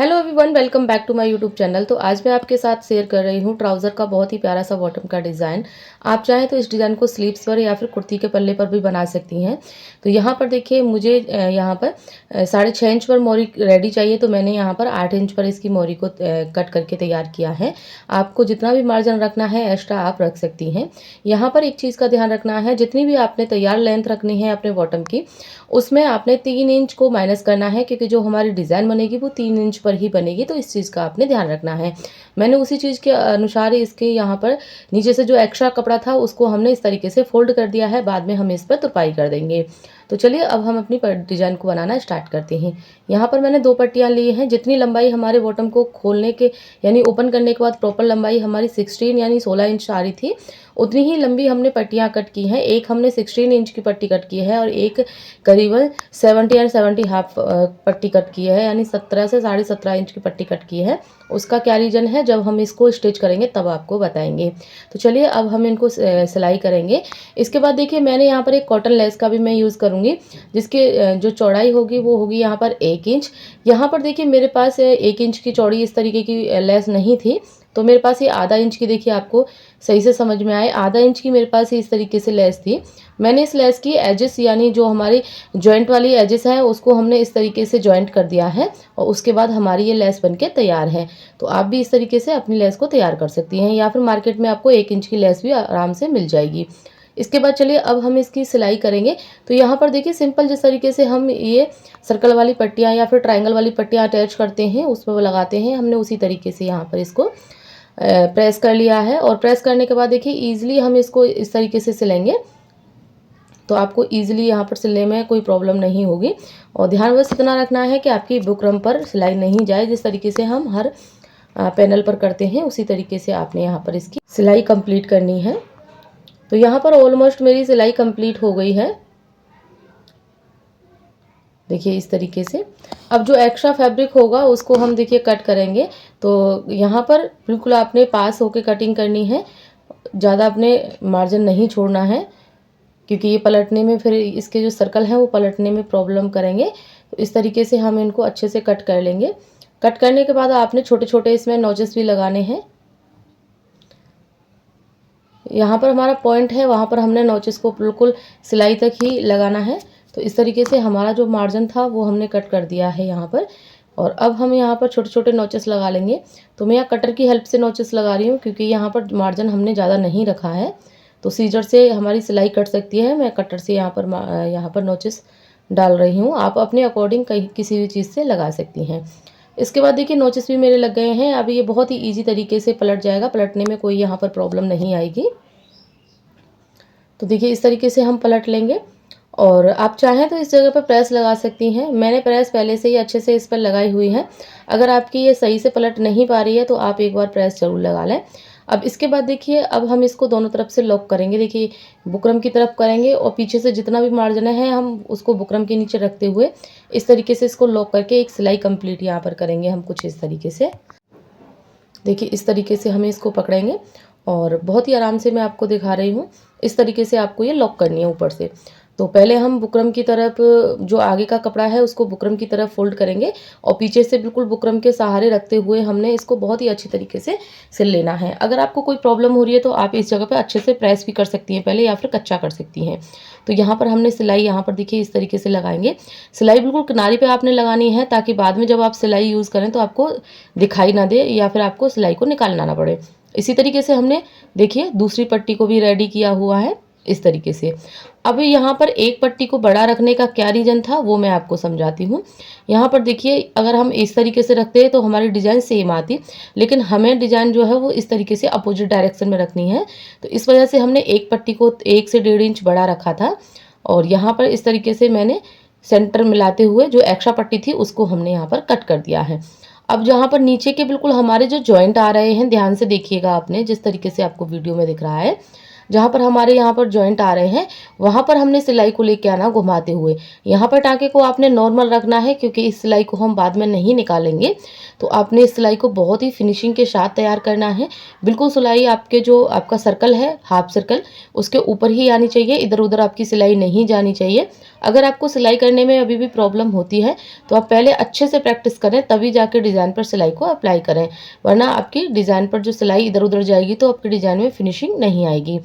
Hello everyone, welcome back to my YouTube channel. तो आज मैं आपके साथ शेयर कर रही हूँ ट्राउज़र का बहुत ही प्यारा सा बॉटम का डिज़ाइन। आप चाहें तो इस डिज़ाइन को स्लीव्स पर या फिर कुर्ती के पल्ले पर भी बना सकती हैं। तो यहाँ पर देखिए, मुझे यहाँ पर 6.5 इंच पर मोरी रेडी चाहिए, तो मैंने यहाँ पर 8 इंच पर इसकी मोरी को कट करके तैयार किया है। आपको जितना भी मार्जिन रखना है एक्स्ट्रा आप रख सकती हैं। यहाँ पर एक चीज़ का ध्यान रखना है, जितनी भी आपने तैयार लेंथ रखनी है अपने बॉटम की, उसमें आपने 3 इंच को माइनस करना है, क्योंकि जो हमारी डिज़ाइन बनेगी वो 3 इंच पर ही बनेगी। तो इस चीज़ का आपने ध्यान रखना है। मैंने उसी चीज़ के अनुसार इसके यहाँ पर नीचे से जो एक्स्ट्रा कपड़ा था उसको हमने इस तरीके से फोल्ड कर दिया है। बाद में हम इस पर तुरपाई कर देंगे। तो चलिए अब हम अपनी डिज़ाइन को बनाना स्टार्ट करते हैं। यहाँ पर मैंने 2 पट्टियाँ ली हैं। जितनी लंबाई हमारे बॉटम को खोलने के यानी ओपन करने के बाद प्रॉपर लंबाई हमारी 16 यानी 16 इंच आ रही थी, उतनी ही लंबी हमने पट्टियाँ कट की हैं। एक हमने 16 इंच की पट्टी कट की है और एक करीबन 70 एंड 70 हाफ पट्टी कट की है, यानी 17 से 17.5 इंच की पट्टी कट की है। उसका क्या रीज़न है, जब हम इसको स्टिच करेंगे तब आपको बताएंगे। तो चलिए अब हम इनको सिलाई करेंगे। इसके बाद देखिए, मैंने यहाँ पर एक कॉटन लेस का भी मैं यूज़ करूँगी, जिसके जो चौड़ाई होगी वो होगी यहाँ पर 1 इंच। यहाँ पर देखिए, मेरे पास 1 इंच की चौड़ी इस तरीके की लेस नहीं थी, तो मेरे पास ये आधा इंच की, देखिए आपको सही से समझ में आए, आधा इंच की मेरे पास इस तरीके से लेस थी। मैंने इस लेस की एजेस यानी जो हमारी जॉइंट वाली एजेस हैं उसको हमने इस तरीके से जॉइंट कर दिया है और उसके बाद हमारी ये लेस बनके तैयार है। तो आप भी इस तरीके से अपनी लेस को तैयार कर सकती हैं, या फिर मार्केट में आपको 1 इंच की लेस भी आराम से मिल जाएगी। इसके बाद चलिए अब हम इसकी सिलाई करेंगे। तो यहाँ पर देखिए, सिंपल जिस तरीके से हम ये सर्कल वाली पट्टियाँ या फिर ट्रायंगल वाली पट्टियाँ अटैच करते हैं उसमें लगाते हैं, हमने उसी तरीके से यहाँ पर इसको प्रेस कर लिया है। और प्रेस करने के बाद देखिए, ईजिली हम इसको इस तरीके से सिलेंगे, तो आपको ईजिली यहाँ पर सिलने में कोई प्रॉब्लम नहीं होगी। और ध्यान बस इतना रखना है कि आपकी बुकरम पर सिलाई नहीं जाए। जिस तरीके से हम हर पैनल पर करते हैं उसी तरीके से आपने यहाँ पर इसकी सिलाई कंप्लीट करनी है। तो यहाँ पर ऑलमोस्ट मेरी सिलाई कंप्लीट हो गई है, देखिए इस तरीके से। अब जो एक्स्ट्रा फैब्रिक होगा उसको हम देखिए कट करेंगे। तो यहाँ पर बिल्कुल आपने पास होके कटिंग करनी है, ज़्यादा अपने मार्जिन नहीं छोड़ना है, क्योंकि ये पलटने में फिर इसके जो सर्कल हैं वो पलटने में प्रॉब्लम करेंगे। तो इस तरीके से हम इनको अच्छे से कट कर लेंगे। कट करने के बाद आपने छोटे छोटे इसमें नॉचेस भी लगाने हैं। यहाँ पर हमारा पॉइंट है, वहाँ पर हमने नॉचेस को बिल्कुल सिलाई तक ही लगाना है। तो इस तरीके से हमारा जो मार्जिन था वो हमने कट कर दिया है यहाँ पर। और अब हम यहाँ पर छोटे छोटे नॉचेस लगा लेंगे। तो मैं यहाँ कटर की हेल्प से नॉचेस लगा रही हूँ, क्योंकि यहाँ पर मार्जिन हमने ज़्यादा नहीं रखा है, तो सीजर से हमारी सिलाई कट सकती है। मैं कटर से यहाँ पर नॉचेस डाल रही हूँ। आप अपने अकॉर्डिंग कहीं किसी भी चीज़ से लगा सकती हैं। इसके बाद देखिए, नोचेस भी मेरे लग गए हैं। अब ये बहुत ही इजी तरीके से पलट जाएगा, पलटने में कोई यहाँ पर प्रॉब्लम नहीं आएगी। तो देखिए इस तरीके से हम पलट लेंगे। और आप चाहें तो इस जगह पर प्रेस लगा सकती हैं। मैंने प्रेस पहले से ही अच्छे से इस पर लगाई हुई है। अगर आपकी ये सही से पलट नहीं पा रही है तो आप एक बार प्रेस ज़रूर लगा लें। अब इसके बाद देखिए, अब हम इसको दोनों तरफ से लॉक करेंगे। देखिए, बुकरम की तरफ करेंगे और पीछे से जितना भी मार्जिन है हम उसको बुकरम के नीचे रखते हुए इस तरीके से इसको लॉक करके एक सिलाई कंप्लीट यहाँ पर करेंगे हम कुछ इस तरीके से। देखिए इस तरीके से हमें इसको पकड़ेंगे और बहुत ही आराम से मैं आपको दिखा रही हूँ। इस तरीके से आपको ये लॉक करनी है ऊपर से। तो पहले हम बुकरम की तरफ जो आगे का कपड़ा है उसको बुकरम की तरफ फोल्ड करेंगे और पीछे से बिल्कुल बुकरम के सहारे रखते हुए हमने इसको बहुत ही अच्छी तरीके से सिल लेना है। अगर आपको कोई प्रॉब्लम हो रही है तो आप इस जगह पर अच्छे से प्रेस भी कर सकती हैं पहले, या फिर कच्चा कर सकती हैं। तो यहाँ पर हमने सिलाई यहाँ पर देखिए इस तरीके से लगाएंगे। सिलाई बिल्कुल किनारे पे आपने लगानी है, ताकि बाद में जब आप सिलाई यूज़ करें तो आपको दिखाई ना दे या फिर आपको सिलाई को निकालना ना पड़े। इसी तरीके से हमने देखिए दूसरी पट्टी को भी रेडी किया हुआ है इस तरीके से। अब यहाँ पर एक पट्टी को बड़ा रखने का क्या रीज़न था वो मैं आपको समझाती हूँ। यहाँ पर देखिए, अगर हम इस तरीके से रखते हैं तो हमारी डिज़ाइन सेम आती, लेकिन हमें डिज़ाइन जो है वो इस तरीके से अपोजिट डायरेक्शन में रखनी है। तो इस वजह से हमने एक पट्टी को 1 से 1.5 इंच बड़ा रखा था। और यहाँ पर इस तरीके से मैंने सेंटर मिलाते हुए जो एक्स्ट्रा पट्टी थी उसको हमने यहाँ पर कट कर दिया है। अब जहाँ पर नीचे के बिल्कुल हमारे जो जॉइंट आ रहे हैं, ध्यान से देखिएगा आपने, जिस तरीके से आपको वीडियो में दिख रहा है, जहाँ पर हमारे यहाँ पर जॉइंट आ रहे हैं वहाँ पर हमने सिलाई को लेके आना घुमाते हुए। यहाँ पर टाँके को आपने नॉर्मल रखना है क्योंकि इस सिलाई को हम बाद में नहीं निकालेंगे। तो आपने इस सिलाई को बहुत ही फिनिशिंग के साथ तैयार करना है। बिल्कुल सिलाई आपके जो आपका सर्कल है हाफ सर्कल उसके ऊपर ही आनी चाहिए, इधर उधर आपकी सिलाई नहीं जानी चाहिए। अगर आपको सिलाई करने में अभी भी प्रॉब्लम होती है तो आप पहले अच्छे से प्रैक्टिस करें तभी जाके डिज़ाइन पर सिलाई को अप्लाई करें, वरना आपकी डिज़ाइन पर जो सिलाई इधर उधर जाएगी तो आपकी डिज़ाइन में फिनिशिंग नहीं आएगी।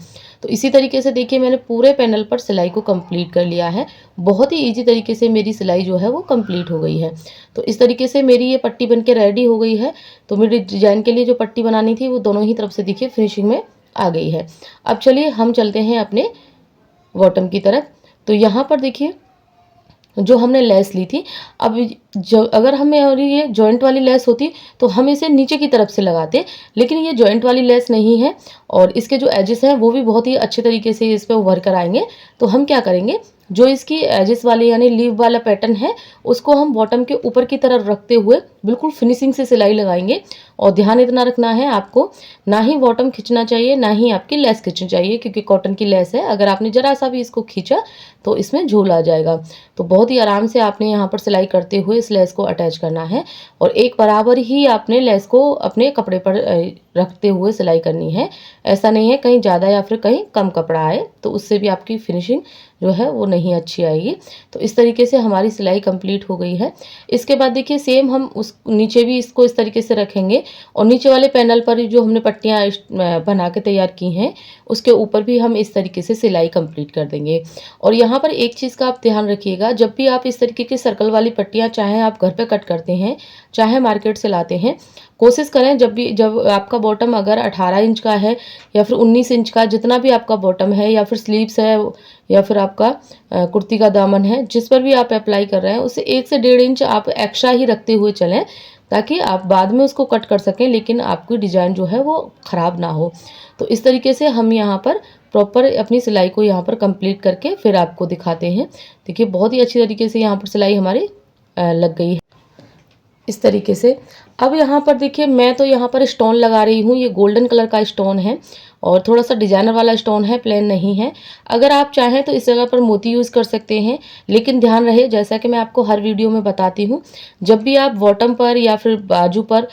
तो इसी तरीके से देखिए मैंने पूरे पैनल पर सिलाई को कंप्लीट कर लिया है। बहुत ही ईजी तरीके से मेरी सिलाई जो है वो कंप्लीट हो गई है। तो इस तरीके से मेरी ये पट्टी बन के रेडी हो गई है। तो मेरी डिज़ाइन के लिए जो पट्टी बनानी थी वो दोनों ही तरफ से देखिए फिनिशिंग में आ गई है। अब चलिए हम चलते हैं अपने बॉटम की तरफ। तो यहाँ पर देखिए जो हमने लेस ली थी, अब जो अगर हमें और ये जॉइंट वाली लेस होती तो हम इसे नीचे की तरफ से लगाते, लेकिन ये जॉइंट वाली लेस नहीं है और इसके जो एजेस हैं वो भी बहुत ही अच्छे तरीके से इस पे उभर कर आएंगे। तो हम क्या करेंगे, जो इसकी एजेस वाले यानी लीव वाला पैटर्न है उसको हम बॉटम के ऊपर की तरफ रखते हुए बिल्कुल फिनिशिंग से सिलाई लगाएंगे। और ध्यान इतना रखना है आपको, ना ही बॉटम खींचना चाहिए ना ही आपकी लेस खींचनी चाहिए, क्योंकि कॉटन की लेस है, अगर आपने जरा सा भी इसको खींचा तो इसमें झूल आ जाएगा। तो बहुत ही आराम से आपने यहाँ पर सिलाई करते हुए इस लेस को अटैच करना है और एक बराबर ही आपने लेस को अपने कपड़े पर रखते हुए सिलाई करनी है। ऐसा नहीं है कहीं ज़्यादा या फिर कहीं कम कपड़ा आए तो उससे भी आपकी फिनिशिंग जो है वो नहीं अच्छी आएगी। तो इस तरीके से हमारी सिलाई कंप्लीट हो गई है। इसके बाद देखिए सेम हम उस नीचे भी इसको इस तरीके से रखेंगे और नीचे वाले पैनल पर जो हमने पट्टियाँ बना के तैयार की हैं उसके ऊपर भी हम इस तरीके से सिलाई कंप्लीट कर देंगे। और यहाँ पर एक चीज़ का आप ध्यान रखिएगा, जब भी आप इस तरीके की सर्कल वाली पट्टियाँ चाहे आप घर पे कट करते हैं चाहे मार्केट से लाते हैं, कोशिश करें जब आपका बॉटम अगर 18 इंच का है या फिर 19 इंच का, जितना भी आपका बॉटम है या फिर स्लीव्स है या फिर आपका कुर्ती का दामन है, जिस पर भी आप अप्लाई कर रहे हैं उसे 1 से 1.5 इंच आप एक्स्ट्रा ही रखते हुए चलें ताकि आप बाद में उसको कट कर सकें, लेकिन आपकी डिज़ाइन जो है वो ख़राब ना हो। तो इस तरीके से हम यहाँ पर प्रॉपर अपनी सिलाई को यहाँ पर कंप्लीट करके फिर आपको दिखाते हैं। देखिए बहुत ही अच्छी तरीके से यहाँ पर सिलाई हमारी लग गई है इस तरीके से। अब यहाँ पर देखिए मैं तो यहाँ पर स्टोन लगा रही हूँ, ये गोल्डन कलर का स्टोन है और थोड़ा सा डिजाइनर वाला स्टोन है, प्लेन नहीं है। अगर आप चाहें तो इस जगह पर मोती यूज़ कर सकते हैं, लेकिन ध्यान रहे जैसा कि मैं आपको हर वीडियो में बताती हूँ, जब भी आप बॉटम पर या फिर बाजू पर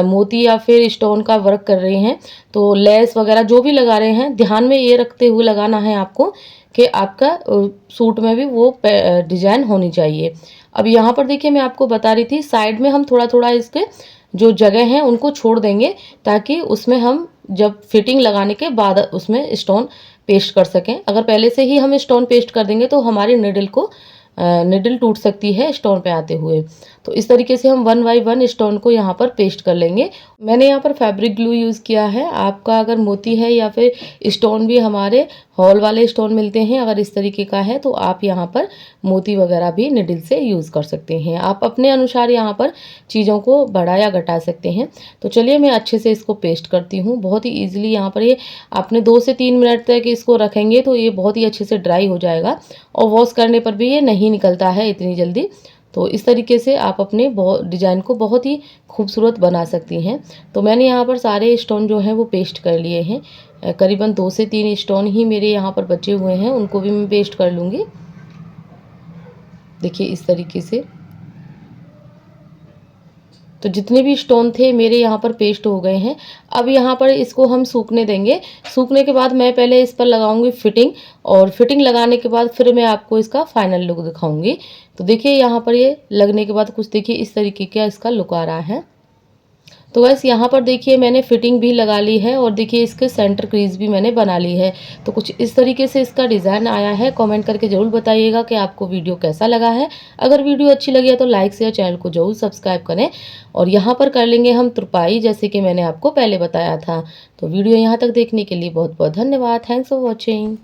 मोती या फिर स्टोन का वर्क कर रहे हैं तो लेस वगैरह जो भी लगा रहे हैं ध्यान में ये रखते हुए लगाना है आपको कि आपका सूट में भी वो डिज़ाइन होनी चाहिए। अब यहाँ पर देखिए मैं आपको बता रही थी साइड में हम थोड़ा थोड़ा इसके जो जगह हैं उनको छोड़ देंगे ताकि उसमें हम जब फिटिंग लगाने के बाद उसमें स्टोन पेस्ट कर सकें। अगर पहले से ही हम स्टोन पेस्ट कर देंगे तो हमारी निडल टूट सकती है स्टोन पे आते हुए। तो इस तरीके से हम 1 बाय 1 स्टोन को यहाँ पर पेस्ट कर लेंगे। मैंने यहाँ पर फैब्रिक ग्लू यूज़ किया है, आपका अगर मोती है या फिर स्टोन भी हमारे हॉल वाले स्टोन मिलते हैं, अगर इस तरीके का है तो आप यहाँ पर मोती वगैरह भी निडल से यूज़ कर सकते हैं। आप अपने अनुसार यहाँ पर चीज़ों को बढ़ा या घटा सकते हैं। तो चलिए मैं अच्छे से इसको पेस्ट करती हूँ। बहुत ही ईजिली यहाँ पर ये आपने 2 से 3 मिनट तक इसको रखेंगे तो ये बहुत ही अच्छे से ड्राई हो जाएगा और वॉश करने पर भी ये नहीं निकलता है इतनी जल्दी। तो इस तरीके से आप अपने डिज़ाइन को बहुत ही खूबसूरत बना सकती हैं। तो मैंने यहाँ पर सारे स्टोन जो हैं वो पेस्ट कर लिए हैं। करीबन 2 से 3 स्टोन ही मेरे यहाँ पर बचे हुए हैं, उनको भी मैं पेस्ट कर लूँगी। देखिए इस तरीके से तो जितने भी स्टोन थे मेरे यहाँ पर पेस्ट हो गए हैं। अब यहाँ पर इसको हम सूखने देंगे। सूखने के बाद मैं पहले इस पर लगाऊंगी फिटिंग और फिटिंग लगाने के बाद फिर मैं आपको इसका फाइनल लुक दिखाऊंगी। तो देखिए यहाँ पर ये लगने के बाद कुछ देखिए इस तरीके का इसका लुक आ रहा है। तो बस यहाँ पर देखिए मैंने फिटिंग भी लगा ली है और देखिए इसके सेंटर क्रीज भी मैंने बना ली है। तो कुछ इस तरीके से इसका डिज़ाइन आया है। कमेंट करके ज़रूर बताइएगा कि आपको वीडियो कैसा लगा है। अगर वीडियो अच्छी लगी है तो लाइक शेयर चैनल को ज़रूर सब्सक्राइब करें। और यहाँ पर कर लेंगे हम तुरपाई, जैसे कि मैंने आपको पहले बताया था। तो वीडियो यहाँ तक देखने के लिए बहुत बहुत धन्यवाद। Thanks for watching.